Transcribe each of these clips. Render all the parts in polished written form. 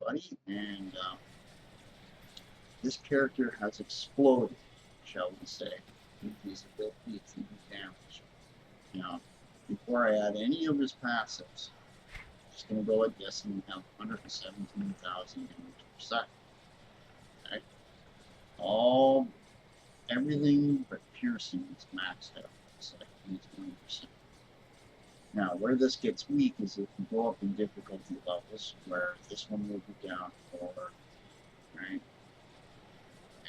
everybody, and this character has exploded, shall we say, with his ability to do damage. Now, before I add any of his passives, I'm just going to go like this, and we have 117,000 damage per second. Okay? Everything but piercing is maxed out. So he's 20%. Now, where this gets weak is if you go up in difficulty levels, where this one will be down 4, right?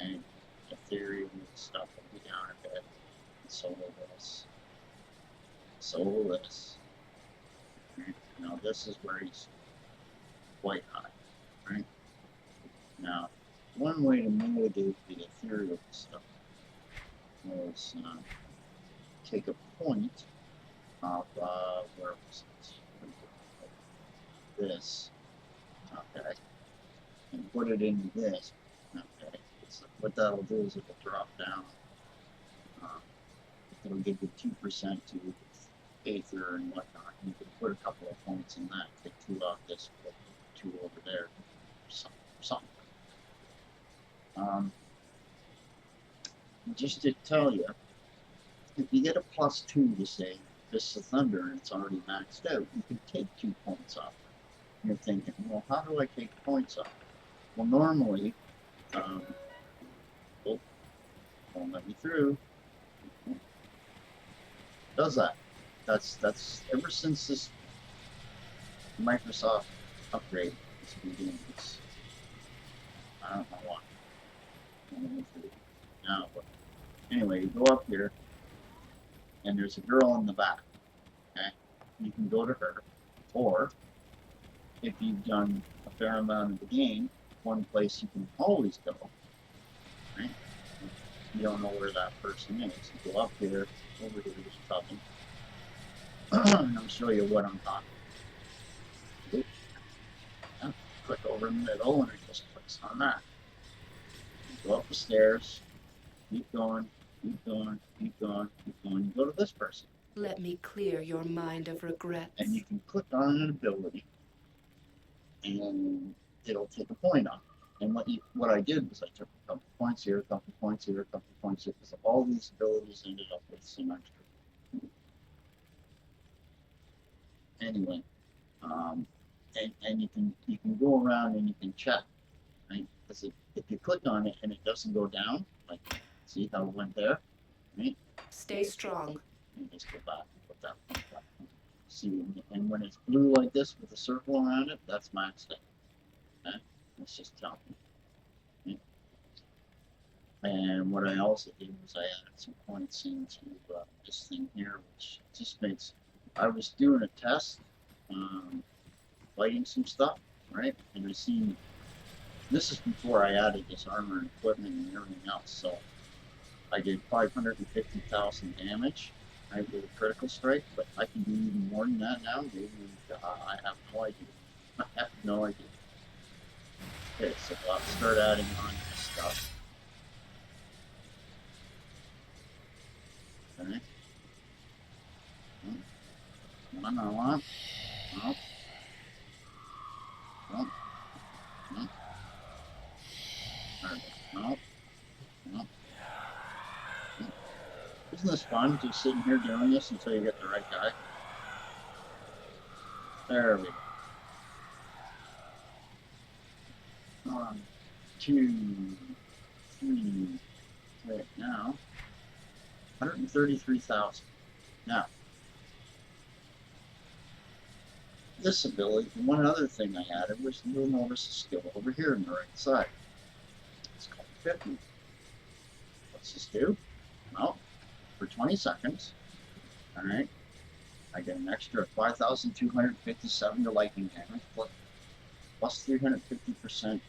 And ethereal stuff will be down a bit. And so will this. So will this. Right? Now, this is where he's quite high, right? Now, one way to mitigate the ethereal stuff was take a point of where was it? This, okay, and put it into this, okay. So what that'll do is it'll drop down. It'll give you 2% to Aether and whatnot. You can put a couple of points in that. Take 2 off this, put 2 over there, something. Just to tell you, if you get a +2 to say Fist of Thunder and it's already maxed out, you can take 2 points off. And you're thinking, well, how do I take points off? Well, normally, oh, won't let me through. Does that? That's ever since this Microsoft upgrade has been doing this. I don't know why. Now, but anyway, you go up here, and there's a girl in the back. Okay, you can go to her, or if you've done a fair amount of the game, one place you can always go. Right? You don't know where that person is. You go up here, over here, there's a button, and I'll show you what I'm talking about. Yeah, click over in the middle, and it just clicks on that. You go up the stairs, keep going, keep going, keep going, keep going. You go to this person. Let me clear your mind of regrets. And you can click on an ability, and it'll take a point off. And what I did was I took a couple points here, a couple points here, a couple points here, because all these abilities ended up with some extra. Anyway, and you can go around and you can check, right? Because if you click on it and it doesn't go down, like see how it went there, right? Stay strong. And just go back and put that point back. See, and when it's blue like this with a circle around it, that's maxed out. Okay? Let's just tell me. And what I also did was I added some points into this thing here, which just makes. I was doing a test, fighting some stuff, right? And I seen. This is before I added this armor and equipment and everything else. So I did 550,000 damage, right, with a critical strike, but I can do even more than that now. Maybe I have no idea. I have no idea. Okay, so I'll start adding on this stuff. Okay. One I want. Nope. Nope. Nope. Nope. Nope. Isn't this fun, just sitting here doing this until you get the right guy? There we go. 1, 2, 3. Right now, 133,000. Now, this ability, one other thing I added was you'll notice a skill over here on the right side. It's called ephiany. What's this do? Well, for 20 seconds, all right, I get an extra 5,257 to lightning damage, plus 350%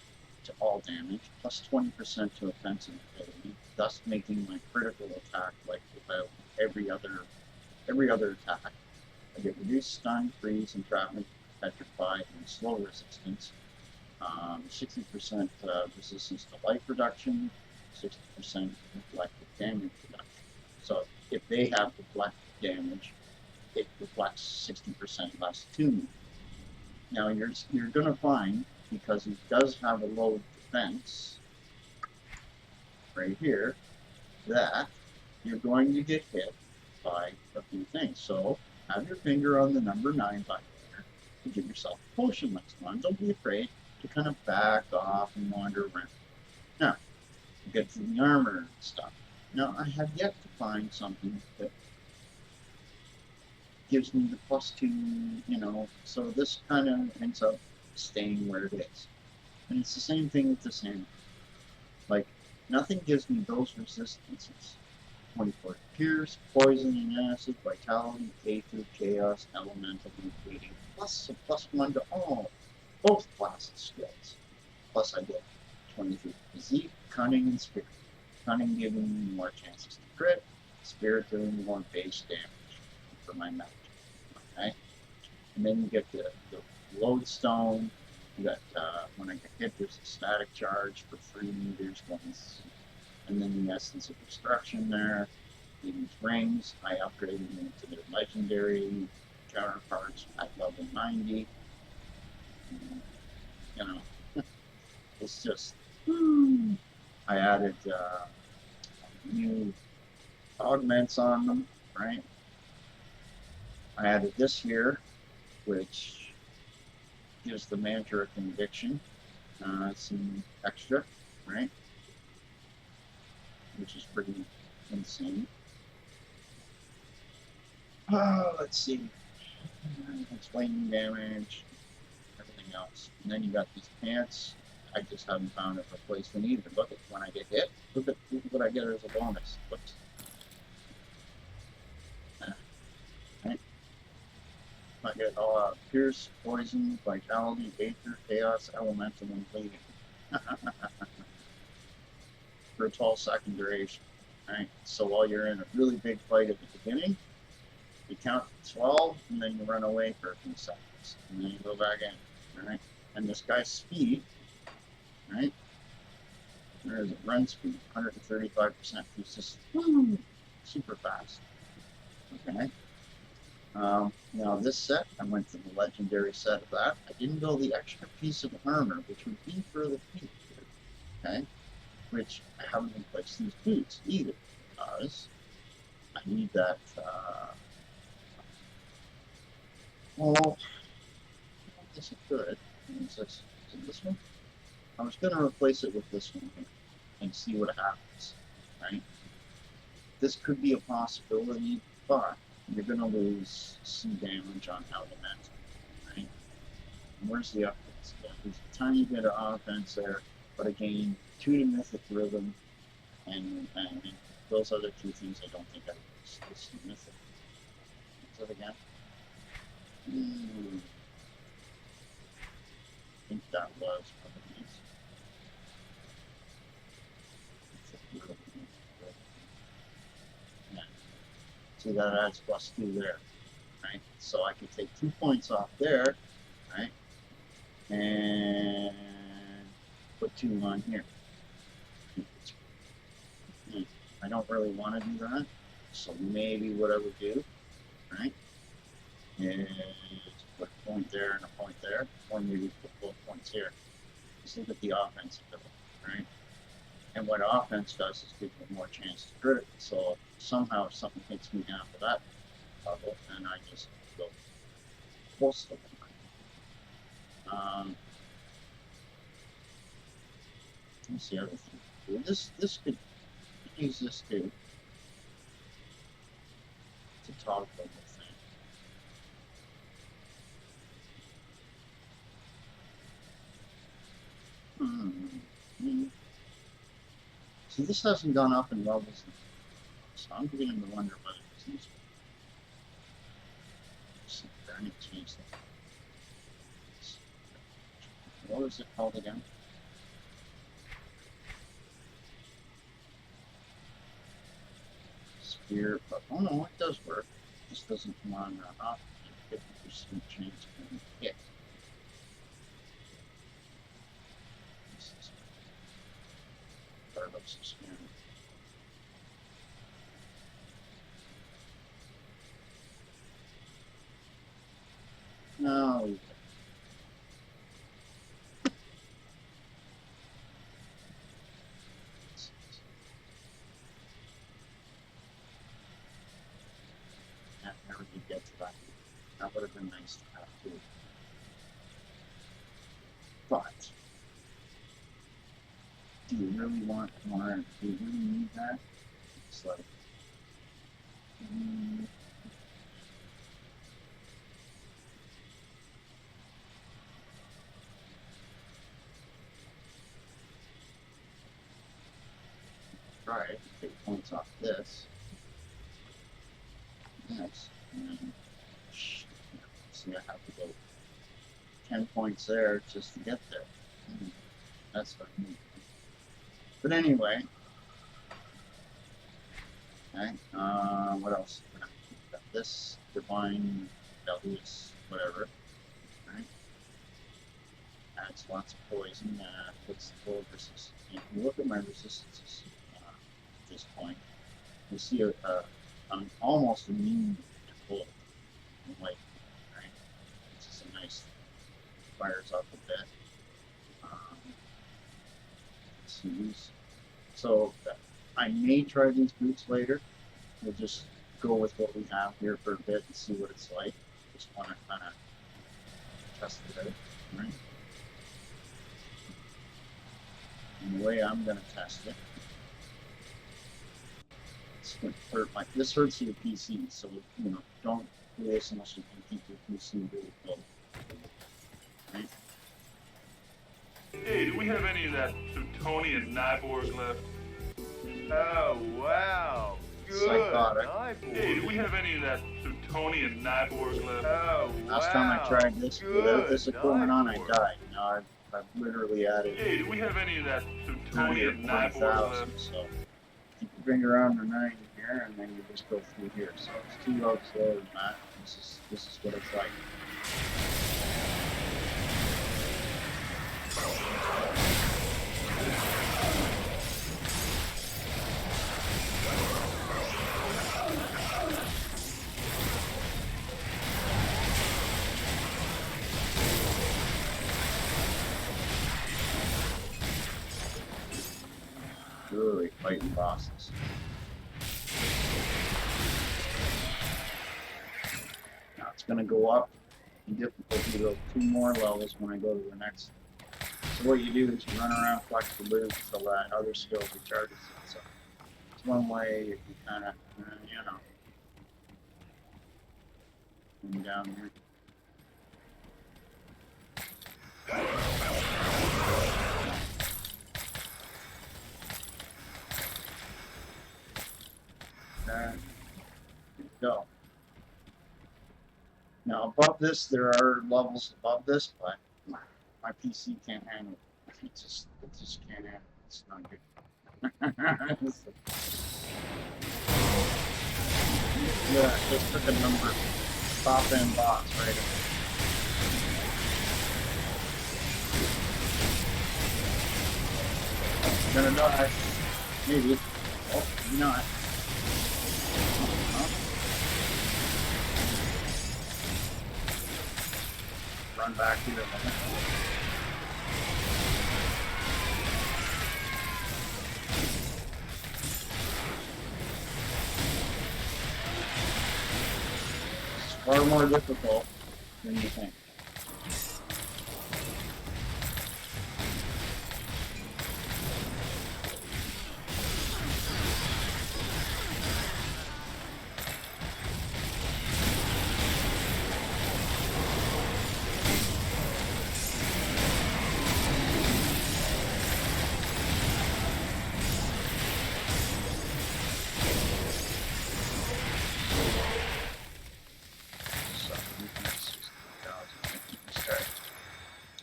to all damage, plus 20% to offensive ability, thus making my critical attack like about every other attack. I get reduced stun, freeze, entrapment, petrify, and slow resistance. 60% resistance to life reduction, 60% reflective damage reduction. So if they have reflective damage, it reflects 60% less to me. Now you're going to find because he does have a low defense right here, that you're going to get hit by a few things. So have your finger on the number 9 button here to give yourself a potion next one. Don't be afraid to kind of back off and wander around. Now, get to the armor and stuff. Now, I have yet to find something that gives me the +2, so this kind of ends up staying where it is. And it's the same thing with this hammer. Like, nothing gives me those resistances. 24 pierce, poison and acid, vitality, aether, chaos, elemental, and bleeding, plus a +1 to all, both classes skills. Plus I get 23 physique, cunning, and spirit. Cunning giving me more chances to crit, spirit doing more base damage for my magic. Okay? And then you get the lodestone. You got, when I get hit, there's a static charge for 3 meters once. And then the essence of destruction there. These rings, I upgraded them to their legendary counterparts at level 90. It's just, I added new augments on them, right? I added this here, which gives the mantra of conviction some extra, right? Which is pretty insane. Let's see. Explaining damage, everything else. And then you got these pants. I just haven't found a replacement either. Look at when I get hit. Look at what I get as a bonus. Whoops. Right. I get pierce, poison, vitality, aether, chaos, elemental, and bleeding. For a 12-second duration. Right. So while you're in a really big fight at the beginning, you count to 12, and then you run away for a few seconds, and then you go back in. Right. And this guy's speed, right? There's a run speed, 135%. He's just super fast. Okay. Now this set, I went to the legendary set of that. I didn't go the extra piece of armor, which would be for the feet. Okay. Which I haven't replaced these boots either, because I need that. Well, this is good. Is this one? I was going to replace it with this one here and see what happens, right? This could be a possibility, but you're going to lose some damage on elemental, right? And where's the offense? There's a tiny bit of offense there, but again, 2 to mythic rhythm, and those other 2 things I don't think I use. This is mythic. Is it again? I think that was one of these. Yeah. See, that adds +2 there, right? So I could take 2 points off there, right? And put 2 on here. I don't really want to do that. So maybe what I would do, right, is put a point there and a point there, or maybe put both points here. Just look at the offense ability, right? And what offense does is give you more chance to crit. So somehow if something hits me down to that level, then I just go close to it. What's the other thing? This could use this too. It's a toggle thing. See, this hasn't gone up in levels, so I'm beginning to wonder whether it's useful. I need to change that. What was it called again? Spear, but oh no, it does work. This doesn't come on off. 50% chance of being hit. That looks so scary. No. get to that. That would have been nice to have too. But do you really want more? Do you really need that? It's like, try it. Take points off this. Nice. And then, see, I have to go 10 points there just to get there. That's what I need. But anyway, okay, what else? Got this divine W's, whatever. Right? Adds lots of poison, puts the full resistance. If you look at my resistances at this point, you see I'm almost immune to cold and light, right? Which is a nice, fires up a bit. So I may try these boots later. We'll just go with what we have here for a bit and see what it's like. Just want to kind of test it out, right? And the way I'm going to test it, it's going to hurt this hurts your PC, so you know, don't do this unless you can keep your PC really low. Right? Hey, do we have any of that Plutonian Nyborg left? Oh, wow. Good. Psychotic. Hey, do we have any of that Plutonian Nyborg left? Oh, wow. Last time I tried this, without this equipment on, I Nyborg. died. Now I've literally added Hey, do we have any of that 30 or Plutonian Nyborg 40,000. left? So keep your finger on the 9 here, and then you just go through here. So it's 2 low slower than that. This is what it's like. Really fighting bosses. Now it's going to go up in difficulty about 2 more levels when I go to the next. So what you do is you run around, flex the loop until that other skill recharges it. So it's one way you can kind of, you know, come down here. There you go. Now above this, there are levels above this, but my PC can't handle it. It just can't handle it. It's not good. Yeah, just took a number top end box right in. Gonna die. Maybe. Oh, maybe not. Run back here. It's far more difficult than you think.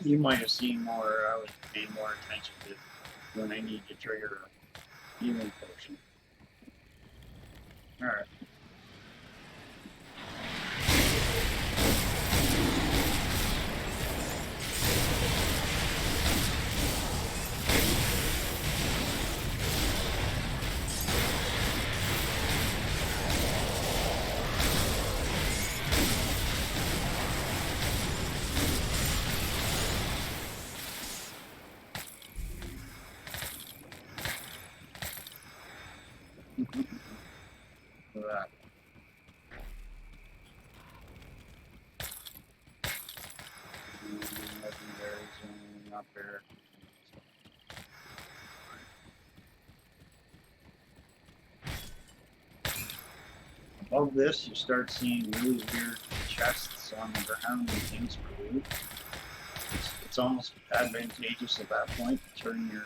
You might have seen more, I was paying more attention to when I need to trigger a healing potion. Alright. Look at that. up here. Above this, you start seeing really weird chests on the ground and things for loot. It's almost advantageous at that point to turn your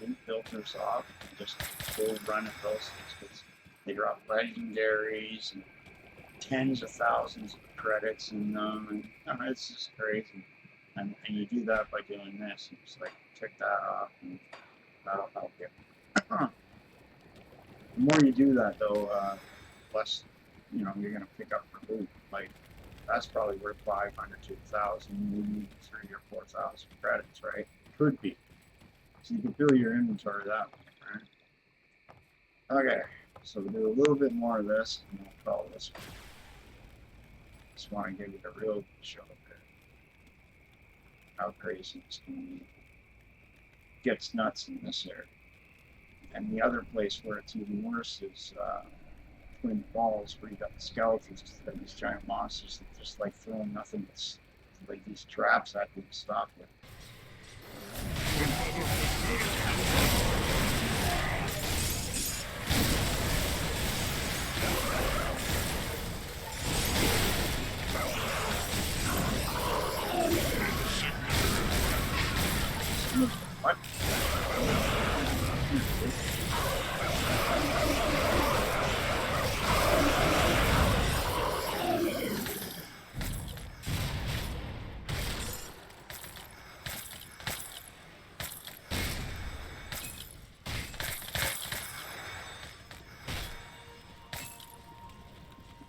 loot filters off and just go run at those things because they drop legendaries and tens of thousands of credits and it's just crazy. And you do that by doing this. You just like check that off and that'll help you. The more you do that though, less you're gonna pick up for loot. Like that's probably worth 500 to 1,000, maybe 3,000 or 4,000 credits, right? Could be. So you can fill your inventory that way, right? Okay, so we'll do a little bit more of this, and we'll call this one. Just want to give you the real show of it. How crazy this can be. Gets nuts in this area. And the other place where it's even worse is Twin Falls, where you got the skeletons, these giant monsters that just like throwing nothing but like these traps at you to stop you. What?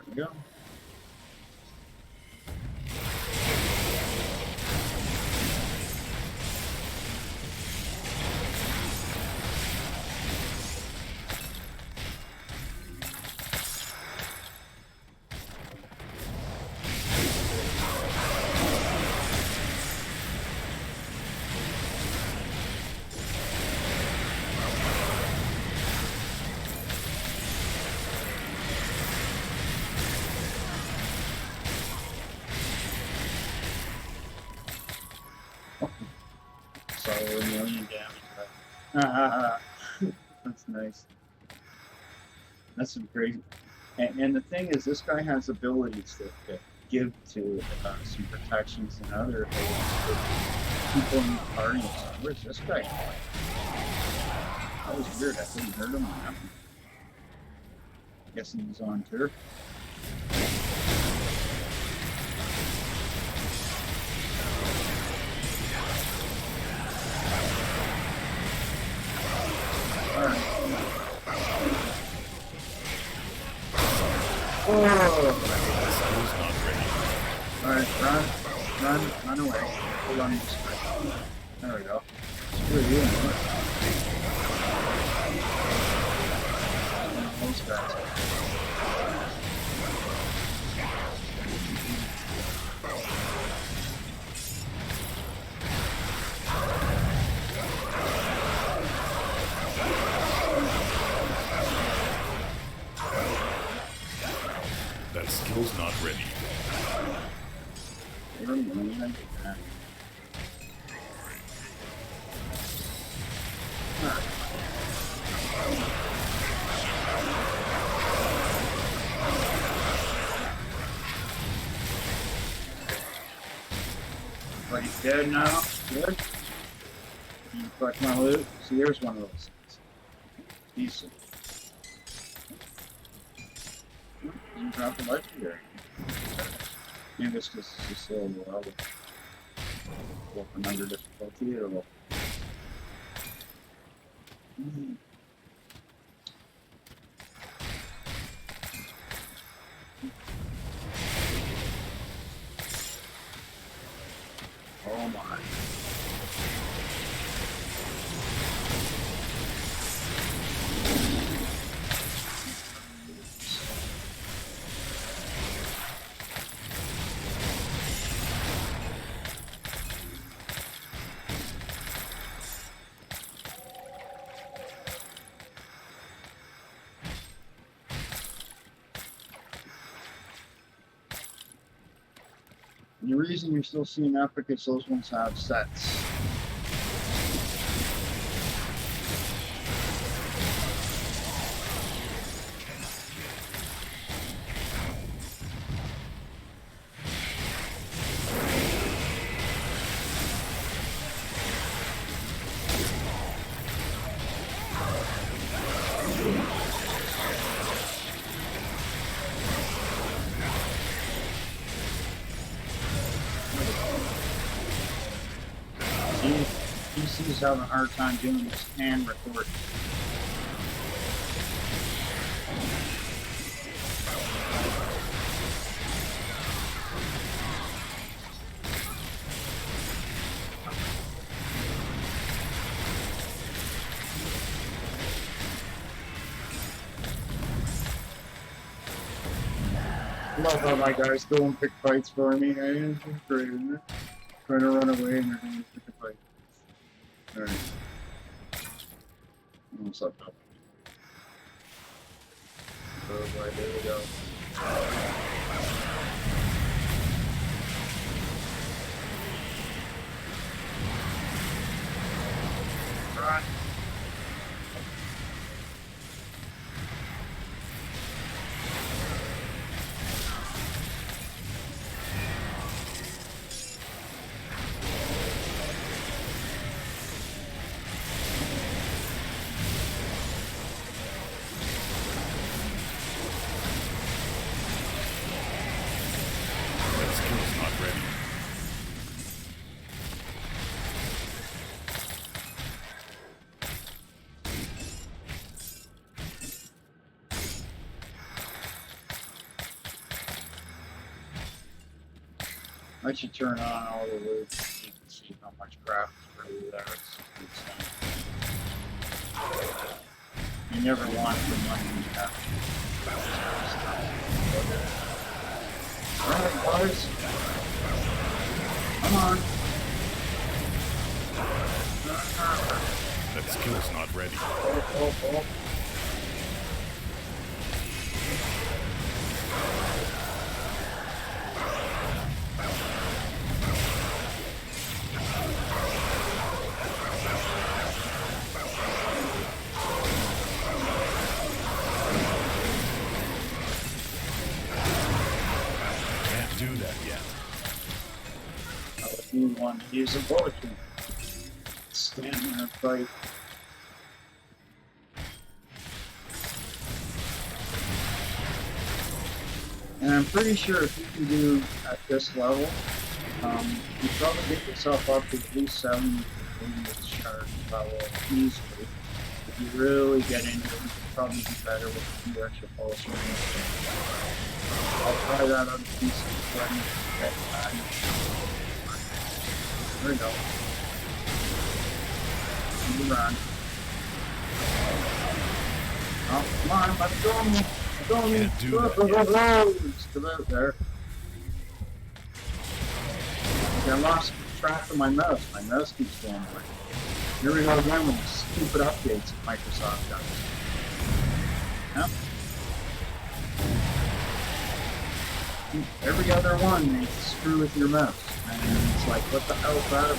There we go. So a million damage. That's nice. That's some crazy. And the thing is, this guy has abilities that give to some protections and other abilities for people in the party. Where's this guy going? That was weird. I couldn't hurt him on that one. Guessing he's on turf. Alright. Alright, run away. Hold on to the screen. There we go. Screw you. Those guys. That skill's not ready. But he's dead now. Good. You collect my loot. See, here's one of those things. Decent. Didn't drop the legendary. Maybe this is just a little well. Working under difficulty or what? Oh my. The reason you're still seeing epic is those ones have sets. PC's having a hard time doing this hand recording. Love how my guys go and pick fights for me. It's great, isn't it? Trying to run away and they're going to pick a fight. Alright. Almost up. Oh boy, there we go. Run. That skill's not ready. I should turn on all the loops so you can see how much crap is really there. It's you never want the money you have. Alright, boys. Come on. That skill's not ready. Oh. Can't do that yet. You want to use a bullet. Stand there and fight. And I'm pretty sure if you can do at this level, you probably get yourself up to at least 7 in this charge level easily. If you really get into it, you can probably do better with a few extra pulse rings. I'll try that other piece of the There we go. You run. Oh, come on, let it go me. Can't do that Still out there. Okay, I lost track of my mouse. My mouse keeps going away. Here we go again with the stupid updates that Microsoft does. Yep. Every other one they screw with your mouse. And it's like, what the hell is that about?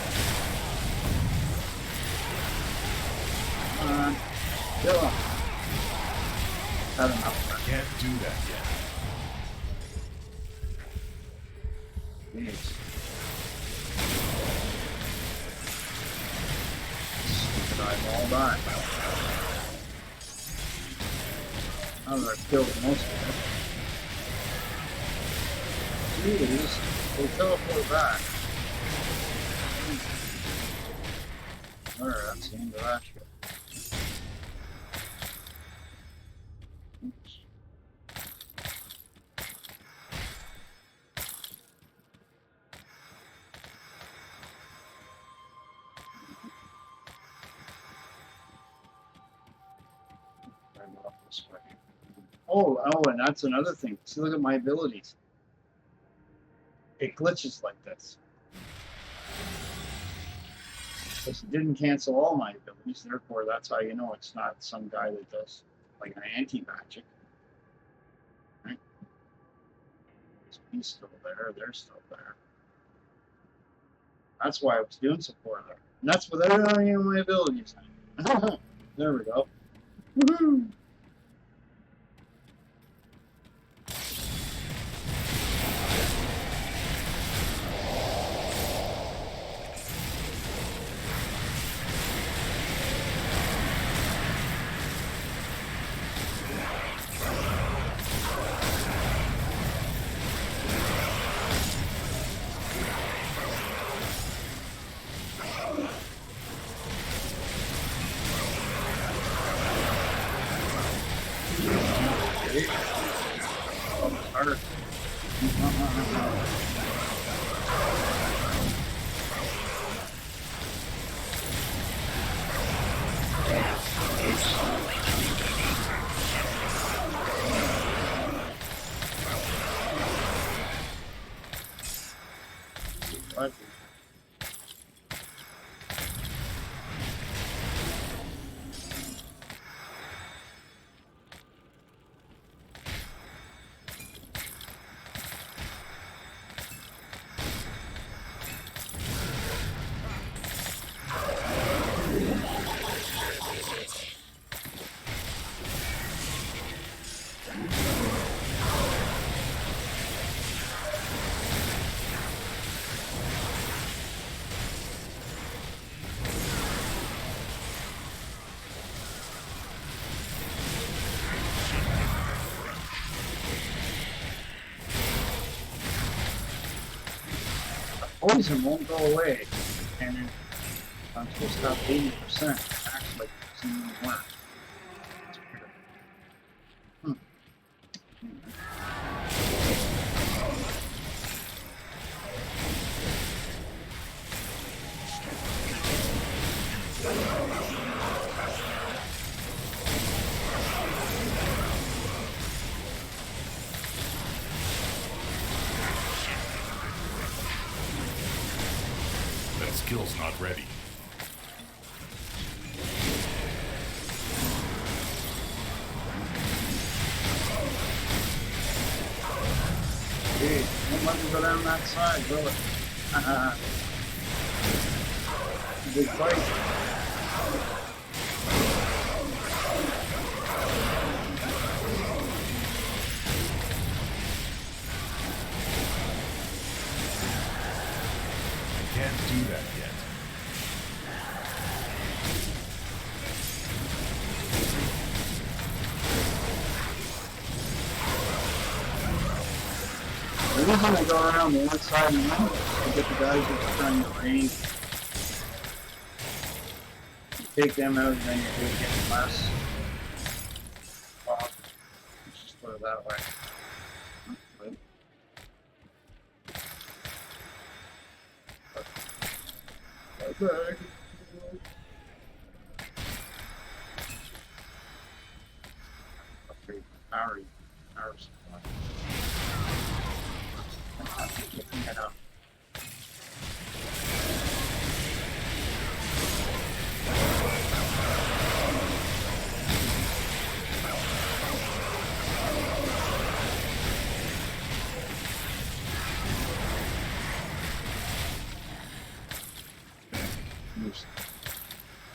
Kill him. Had enough. Can't do that yet. Jeez. Stupid eyeball die. Now that I've killed most of it. Jeez, they teleport back. Alright, that's the end of that shit. Oops. Oh, and that's another thing. See, look at my abilities. It glitches like this. Because it didn't cancel all my abilities, therefore that's how you know it's not some guy that does like an anti-magic. Right? He's still there, they're still there. That's why I was doing support there. And that's without any of my abilities. There we go. Woohoo! Oh, it's hard. What? Poison won't go away, and I'm supposed to stop 80%. Actually, it doesn't even work. It's weird. That skill's not ready. Hey, don't let me go down that side, will it? Big fight. Can't do that yet. The reason I go around the one side and one to get the guys that are trying to raid. You take them out, and then you do get less. Off. Let's just put it that way. Right. Okay. Upgrade power supply. Picking it up.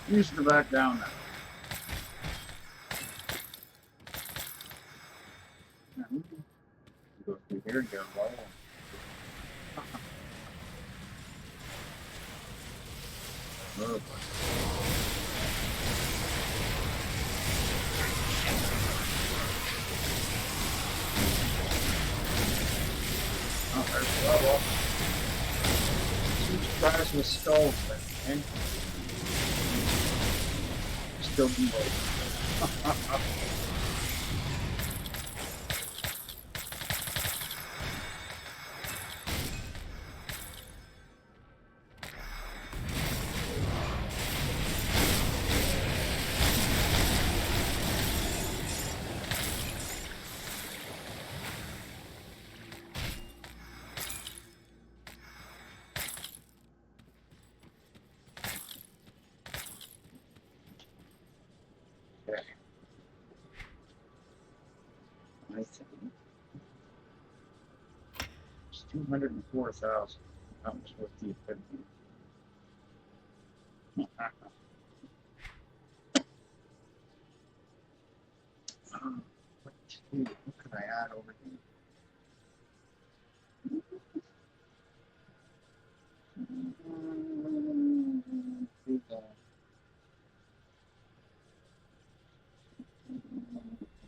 Used to back down now. Go through here and get a low. Oh, there's the level. Two guys with skulls there, okay? Still below. Okay. I think it's 204,000. That was worth the equipment. What could I add over here?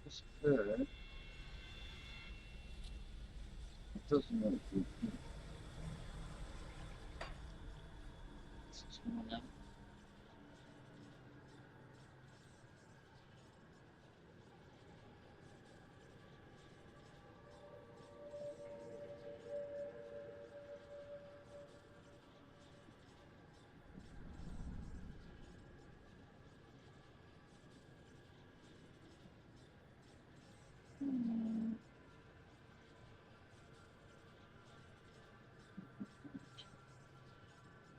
This good. It doesn't really do. This is going out.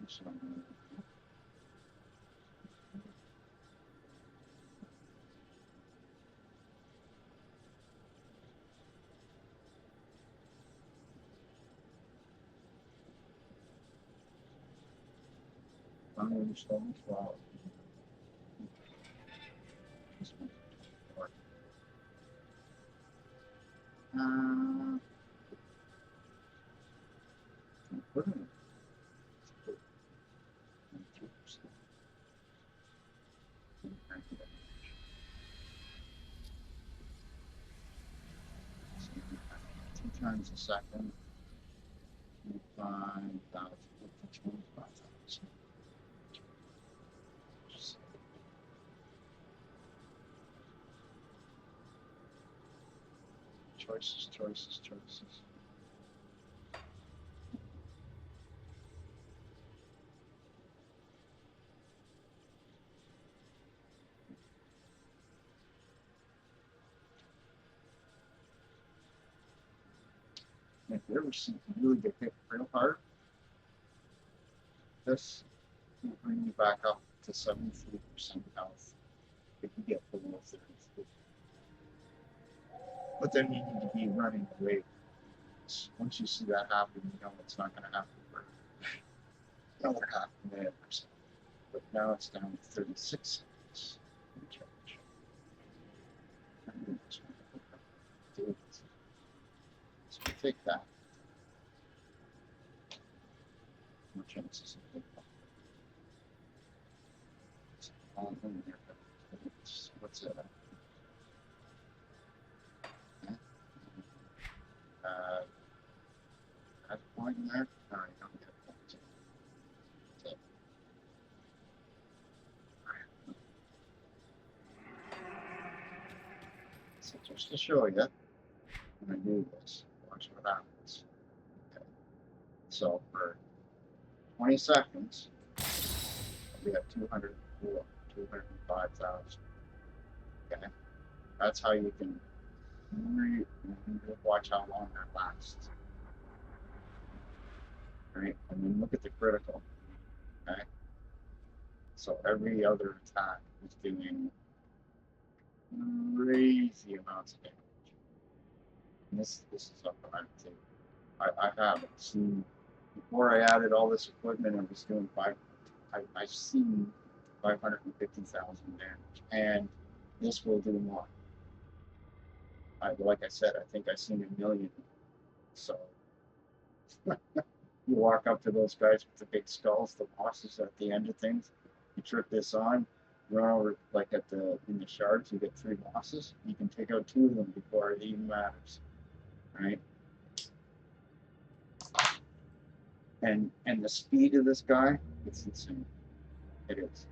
So, stone flower. This one's dark. Put it in. Put it in 2%. Two times a second. 25,000. 25,000. Choices, choices, choices. If you ever see really get hit real hard, this will bring you back up to 73% health if you get below 33. But then you need to be running away. Once you see that happen, you know it's not going to happen for another half a minute or so. But now it's down to 36 seconds. So we take that. No chances of it. What's it? Add a point in there? No, you don't get a point. Okay. So just to show you, when I do this, watch what happens. Okay. So for 20 seconds, we have 204, 205,000. Okay. That's how you can watch how long that lasts. Right? And then look at the critical. Okay. So every other attack is doing crazy amounts of damage. And this is up on too. I haven't seen before I added all this equipment. I was doing I've seen 550,000 damage, and this will do more. Like I said, I think I've seen 1 million. So you walk up to those guys with the big skulls, the bosses at the end of things. You trip this on, run over like in the shards. You get 3 bosses. You can take out 2 of them before it even matters, right? And the speed of this guy, it's insane. It is.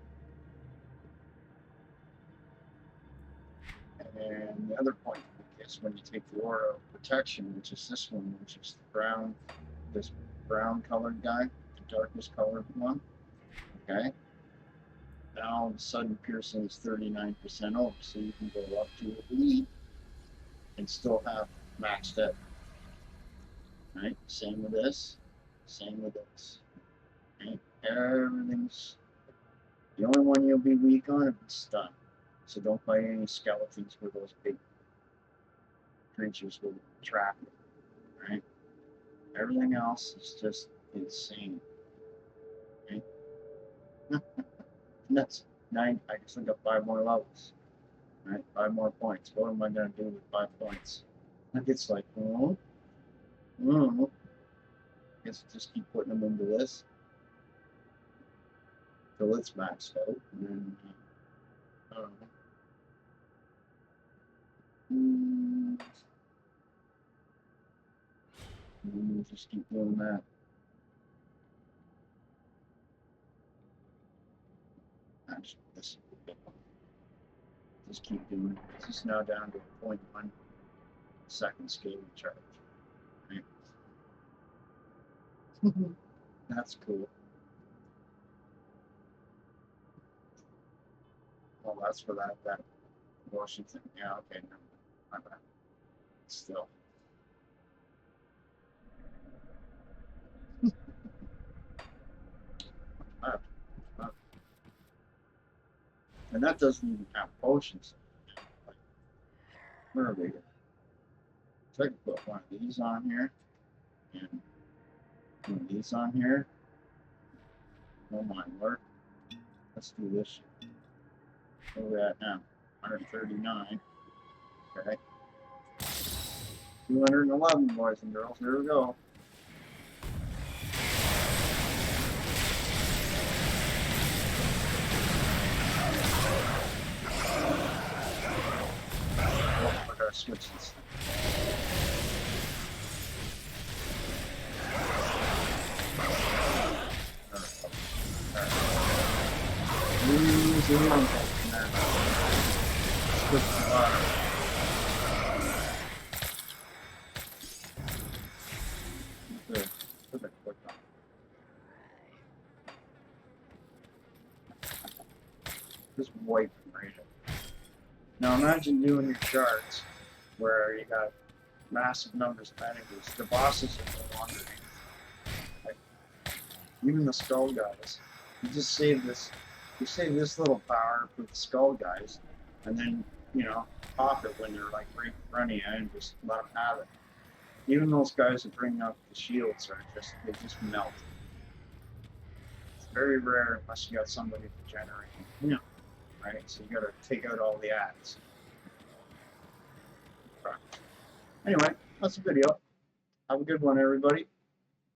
And the other point is when you take the aura of protection, which is this one, which is the brown, this brown colored guy, the darkest colored one, okay? Now all of a sudden piercing is 39% over, so you can go up to a lead and still have maxed out, right? Same with this, same with this, right? Everything's, the only one you'll be weak on is stun. So don't fight any skeletons where those big creatures will trap you, right? Everything else is just insane, right? That's 9. I just got 5 more levels, right? 5 more points. What am I going to do with 5 points? It's like, oh, oh. Guess just keep putting them into this till it's maxed out, and then I don't know. Just keep doing that. Actually, this just keep doing it. This is now down to a 0.1 second scaling charge. Right? That's cool. Well, that's for that motion thing. Yeah, okay, no, my bad. Still. And that doesn't even have potions. Where are we? So I can put one of these on here. And one of these on here. No mine work. Let's do this. Where are we at now? 139. Okay. 211, boys and girls. Here we go. Oh, I gotta switch this thing. Losing momentum there. Switch the bottom. There. Put that click on. Just wipe them right up. Now imagine doing your charts where you got massive numbers of enemies. The bosses are no longer like, even the skull guys. You just save this. You save this little power for the skull guys, and then pop it when they're like right in front of you and just let them have it. Even those guys that bring up the shields they just melt. It's very rare unless you got somebody to generate. Right? So you gotta take out all the ads. Anyway, that's the video. Have a good one, everybody.